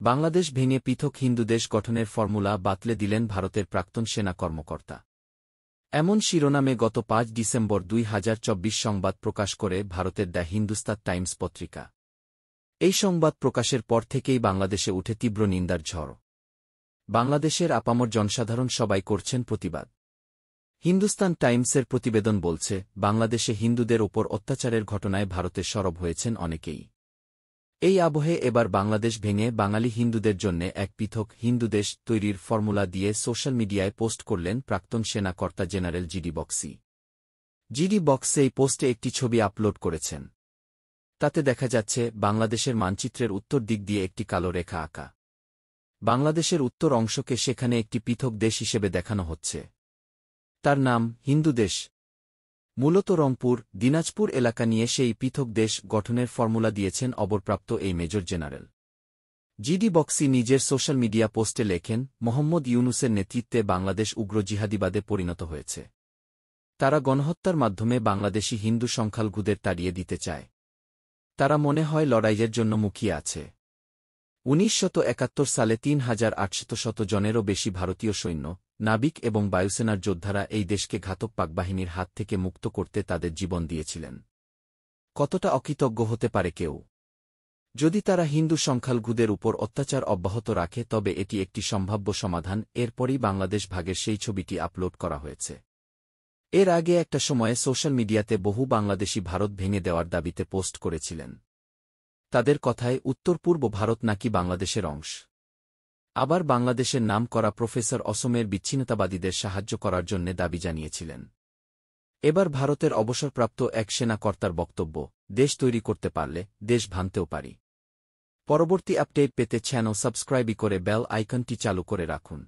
বাংলাদেশ ভেঙে পৃথক হিন্দু দেশ গঠনের ফর্মুলা বাতলে দিলেন ভারতের প্রাক্তন সেনা কর্মকর্তা। এমন শিরোনামে গত ৫ ডিসেম্বর ২০২৪ সংবাদ প্রকাশ করে ভারতের দ্য হিন্দুস্তান টাইমস পত্রিকা। এই সংবাদ প্রকাশের পর থেকেই বাংলাদেশে উঠে তীব্র নিন্দার ঝড়। বাংলাদেশের আপামর জনসাধারণ সবাই করছেন প্রতিবাদ। হিন্দুস্তান টাইমসের প্রতিবেদন বলছে, বাংলাদেশে হিন্দুদের ওপর অত্যাচারের ঘটনায় ভারতে সরব হয়েছেন অনেকেই। এই আবহে এবার বাংলাদেশ ভেঙে বাঙালি হিন্দুদের জন্যে এক পৃথক হিন্দু দেশ তৈরির ফর্মুলা দিয়ে সোশ্যাল মিডিয়ায় পোস্ট করলেন প্রাক্তন সেনা কর্তা জেনারেল জিডি বক্সি। জিডি বক্সে এই পোস্টে একটি ছবি আপলোড করেছেন। তাতে দেখা যাচ্ছে বাংলাদেশের মানচিত্রের উত্তর দিক দিয়ে একটি কালো রেখা আঁকা। বাংলাদেশের উত্তর অংশকে সেখানে একটি পৃথক দেশ হিসেবে দেখানো হচ্ছে। তার নাম হিন্দু দেশ। মূলত রংপুর, দিনাজপুর এলাকা নিয়ে সেই পৃথক দেশ গঠনের ফর্মুলা দিয়েছেন অবসরপ্রাপ্ত এই মেজর জেনারেল। জিডি বক্সি নিজের সোশ্যাল মিডিয়া পোস্টে লেখেন, মোহাম্মদ ইউনূসের নেতৃত্বে বাংলাদেশ উগ্র জিহাদিবাদে পরিণত হয়েছে। তারা গণহত্যার মাধ্যমে বাংলাদেশি হিন্দু সংখ্যালঘুদের তাড়িয়ে দিতে চায়। তারা মনে হয় লড়াইয়ের জন্য মুখিয়ে আছে। ১৯৭১ সালে ৩,৮০০ জনেরও বেশি ভারতীয় সৈন্য, নাবিক এবং বায়ুসেনার যোদ্ধারা এই দেশকে ঘাতক পাকবাহিনীর হাত থেকে মুক্ত করতে তাদের জীবন দিয়েছিলেন। কতটা অকৃতজ্ঞ হতে পারে কেউ? যদি তারা হিন্দু সংখ্যালঘুদের উপর অত্যাচার অব্যাহত রাখে তবে এটি একটি সম্ভাব্য সমাধান। এরপরই বাংলাদেশ ভাগের সেই ছবিটি আপলোড করা হয়েছে। এর আগে একটা সময়ে সোশ্যাল মিডিয়াতে বহু বাংলাদেশি ভারত ভেঙে দেওয়ার দাবিতে পোস্ট করেছিলেন। তাদের কথায় উত্তর-পূর্ব ভারত নাকি বাংলাদেশের অংশ। আবার বাংলাদেশের নাম করা প্রফেসর অসমের বিচ্ছিন্নতাবাদীদের সাহায্য করার জন্য দাবি জানিয়েছিলেন। এবার ভারতের অবসরপ্রাপ্ত এক সেনা কর্তার বক্তব্য, দেশ তৈরি করতে পারলে দেশ ভাঙতেও পারি। পরবর্তী আপডেট পেতে চ্যানেল সাবস্ক্রাইব করে বেল আইকনটি চালু করে রাখুন।